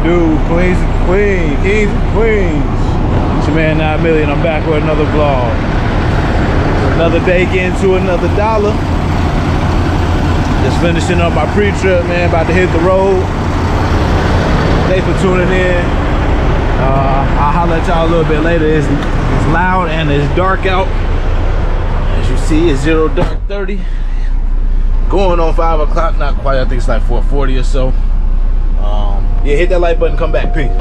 do, queens and queens, kings and queens? It's your man 9 Million. I'm back with another vlog. Another day getting to another dollar. Just finishing up my pre-trip, man. About to hit the road. Thanks for tuning in. I'll holler at y'all a little bit later. It's loud and it's dark out. As you see, it's 0 dark 30. Going on 5 o'clock, not quite. I think it's like 4:40 or so. Yeah, hit that like button, come back, peace.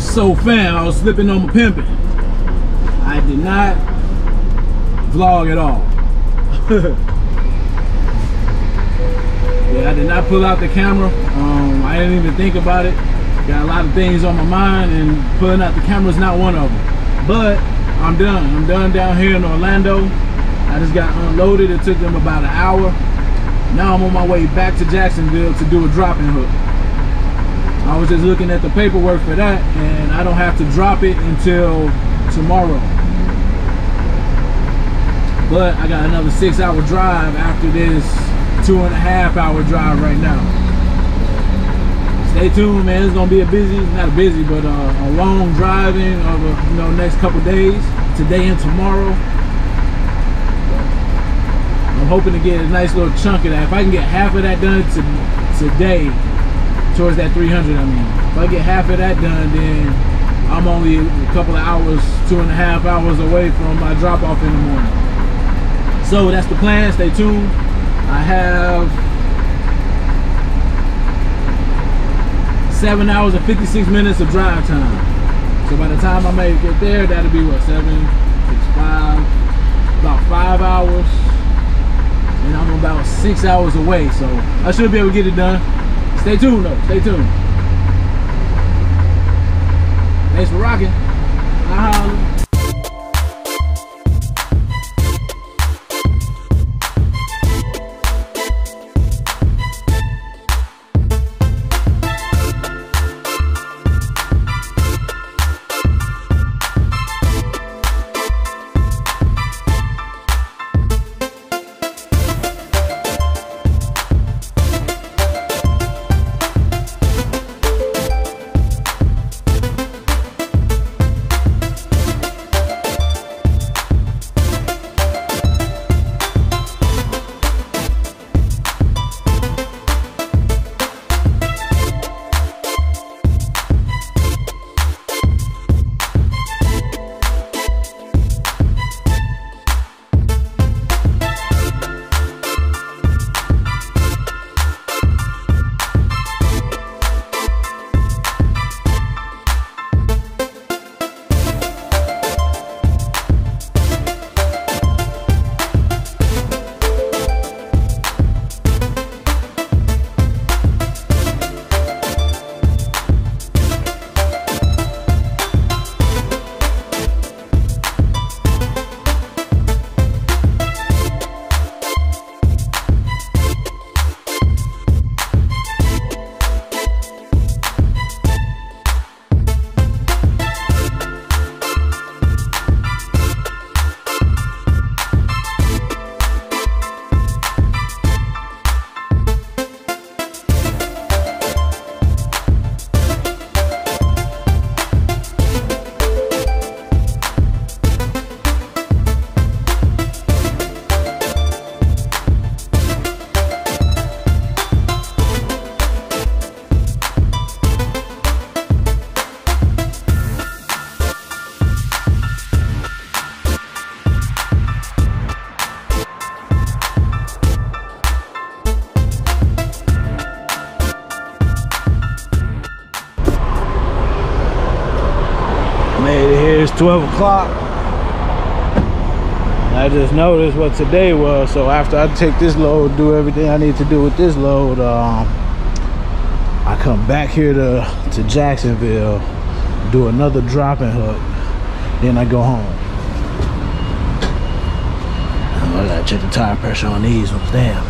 So fam, I was slipping on my pimping. I did not vlog at all. Yeah, I did not pull out the camera. I didn't even think about it. Got a lot of things on my mind, and pulling out the camera is not one of them. But I'm done. I'm done down here in Orlando. I just got unloaded. It took them about an hour. Now I'm on my way back to Jacksonville to do a drop-in hook. I was just looking at the paperwork for that, and I don't have to drop it until tomorrow. But I got another 6-hour drive after this 2.5-hour drive right now. Stay tuned, man. It's gonna be a busy, not busy, but a long driving of next couple days, today and tomorrow. I'm hoping to get a nice little chunk of that. If I can get half of that done today, towards that 300, I mean. If I get half of that done, then I'm only a couple of hours, 2.5 hours away from my drop off in the morning. So that's the plan. Stay tuned. I have 7 hours and 56 minutes of drive time. So by the time I may get there, that'll be what, 7, 6, 5, about 5 hours. And I'm about 6 hours away. So I should be able to get it done. Stay tuned though, stay tuned. Thanks for rocking. I'll holler. 12 o'clock. I just noticed what today was, so after I take this load, do everything I need to do with this load, I come back here to Jacksonville, do another drop and hook, then I go home. I gotta check the tire pressure on these ones. Damn.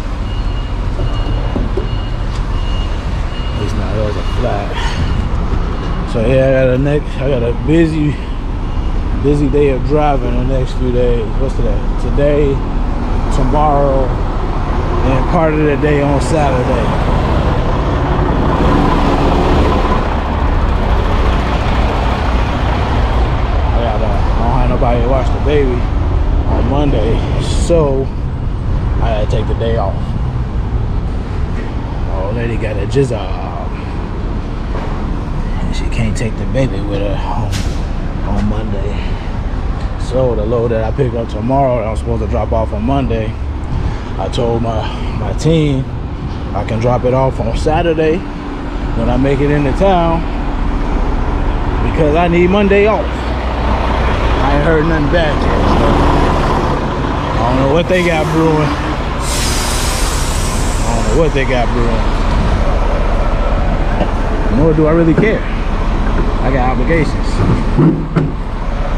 At least now those are flat. So yeah, I got a busy day of driving the next few days. What's today? Today, tomorrow, and part of the day on Saturday. I don't have nobody to watch the baby on Monday, so I had to take the day off. Old lady got a job, and she can't take the baby with her on Monday. So the load that I pick up tomorrow that I'm supposed to drop off on Monday, I told my team I can drop it off on Saturday when I make it into town, because I need Monday off. I ain't heard nothing back yet, so I don't know what they got brewing. Nor do I really care. I got obligations.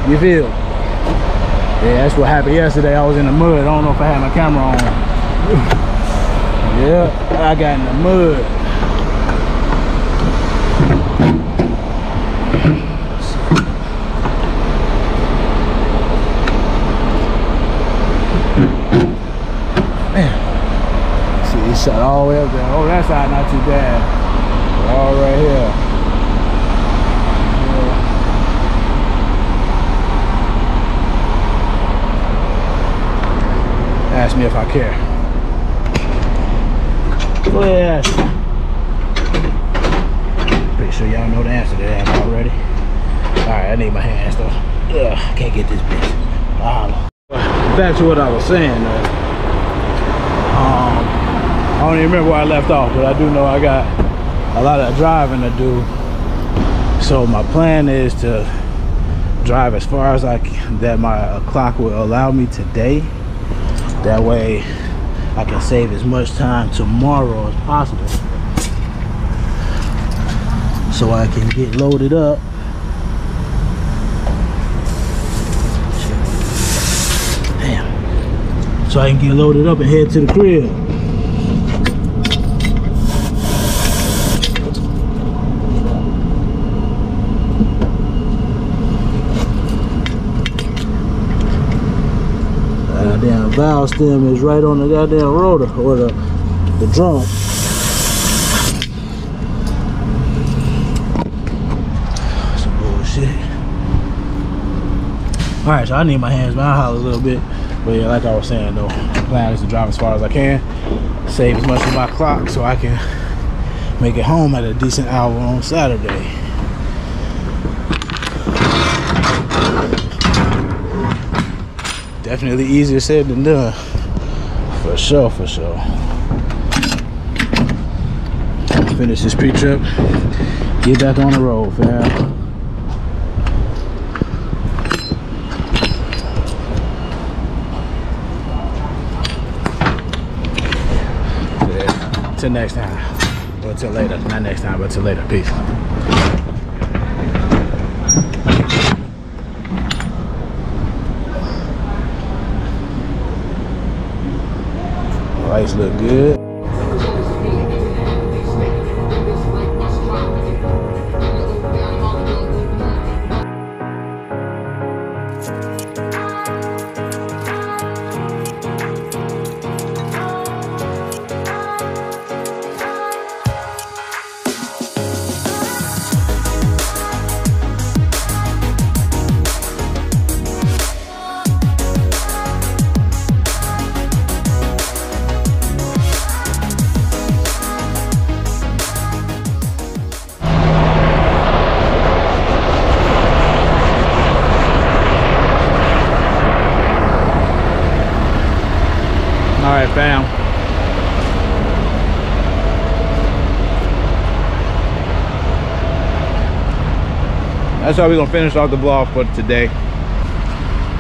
You feel? Yeah, that's what happened yesterday. I was in the mud. I don't know if I had my camera on. Yeah, I got in the mud. Man, see, he shot all the way up there. Oh, that side not too bad. All right here. Ask me if I care. Go ahead. Pretty sure y'all know the answer to that already. Alright, I need my hands though. Ugh, I can't get this bitch. Back to what I was saying. I don't even remember where I left off, but I do know I got a lot of driving to do. So my plan is to drive as far as that my clock will allow me today. That way I can save as much time tomorrow as possible, so I can get loaded up. Damn. So I can get loaded up and head to the crib. Goddamn valve stem is right on the goddamn rotor, or the drum. Some bullshit. Alright, so I need my hands, man. I'll holler a little bit. But yeah, like I was saying though, the plan is to drive as far as I can, save as much of my clock so I can make it home at a decent hour on Saturday. Definitely easier said than done. For sure, for sure. Finish this pre-trip, get back on the road, fam. Yeah. Till next time. Or till later. Not next time, but till later. Peace. Lights look good. Alright, fam. that's how we're gonna finish off the vlog for today.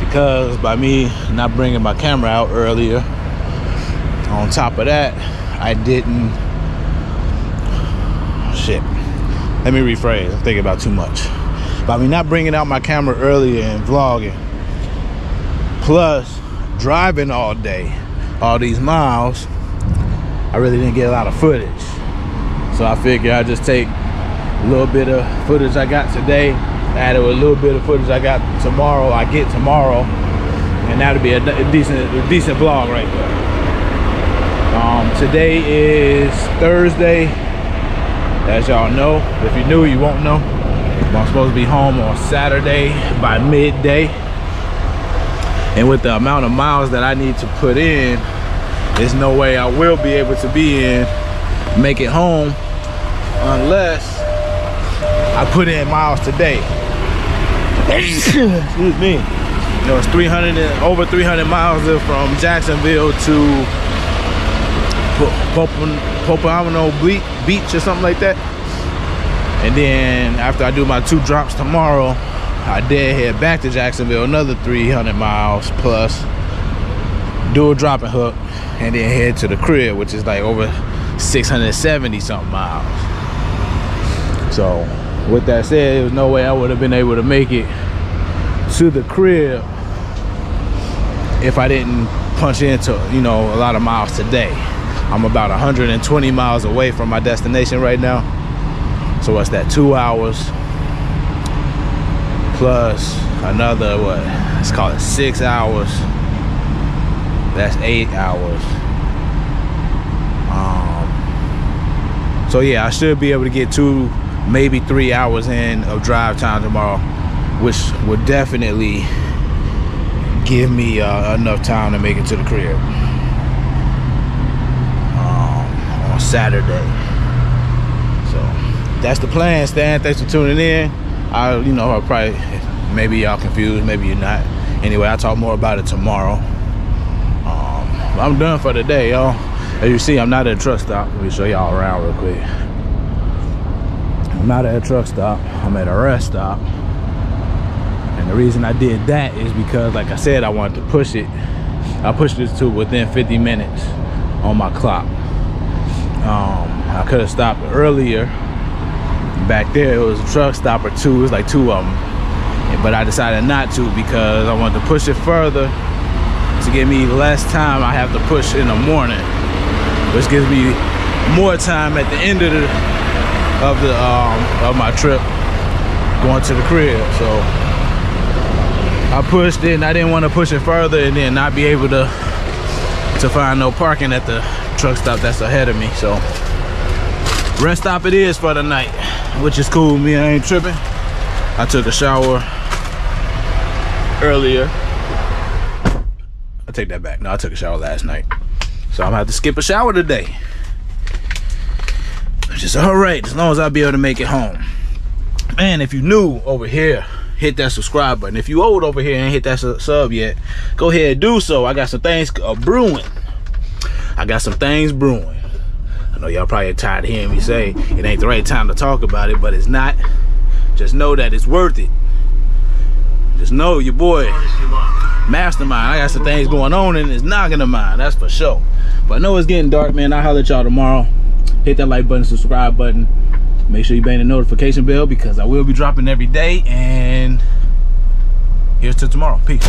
Because by me not bringing my camera out earlier, on top of that, I didn't, shit, let me rephrase, I'm thinking about too much. By me not bringing out my camera earlier and vlogging, plus driving all day, all these miles, I really didn't get a lot of footage. So I figured I'd just take a little bit of footage I got today, added with a little bit of footage I got tomorrow, and that'll be a decent vlog right there. Today is Thursday, as y'all know. If you're new, you won't know. I'm supposed to be home on Saturday by midday, and with the amount of miles that I need to put in, there's no way I will be able to make it home unless I put in miles today. Excuse me. You know, it's over 300 miles from Jacksonville to Pompano Beach or something like that. And then after I do my 2 drops tomorrow, I did head back to Jacksonville, another 300 miles plus, do a drop and hook, and then head to the crib, which is like over 670 something miles. So with that said, there was no way I would have been able to make it to the crib if I didn't punch into, you know, a lot of miles today. I'm about 120 miles away from my destination right now. So what's that, 2 hours plus another, what, let's call it 6 hours. That's 8 hours. So yeah, I should be able to get 2, maybe 3 hours in of drive time tomorrow, which would definitely give me enough time to make it to the crib on Saturday. So that's the plan, Stan. Thanks for tuning in. You know, I'll probably, maybe y'all confused, maybe you're not. Anyway, I'll talk more about it tomorrow. I'm done for the day, y'all. As you see, I'm not at a truck stop. Let me show y'all around real quick. I'm not at a truck stop. I'm at a rest stop. And the reason I did that is because, like I said, I wanted to push it. I pushed this to within 50 minutes on my clock. I could have stopped earlier. Back there, it was a truck stop or 2. It was like 2 of them. But I decided not to because I wanted to push it further to give me less time I have to push in the morning, which gives me more time at the end of my trip going to the crib. So I pushed it, and I didn't want to push it further and then not be able to find no parking at the truck stop that's ahead of me. So rest stop it is for the night, which is cool. Me, I ain't tripping. I took a shower earlier. I take that back. No, I took a shower last night, so I'm gonna have to skip a shower today, which is all right as long as I'll be able to make it home. Man, if you new over here, hit that subscribe button. If you old over here and ain't hit that sub yet, go ahead and do so. I got some things brewing. I know y'all probably tired of hearing me say it ain't the right time to talk about it, but it's not. Just know that it's worth it. Just know your boy Mastermind, I got some things going on and it's not gonna mind, that's for sure. But I know it's getting dark, man. I'll holler at y'all tomorrow. Hit that like button, subscribe button. Make sure you bang the notification bell because I will be dropping every day. And here's to tomorrow. Peace.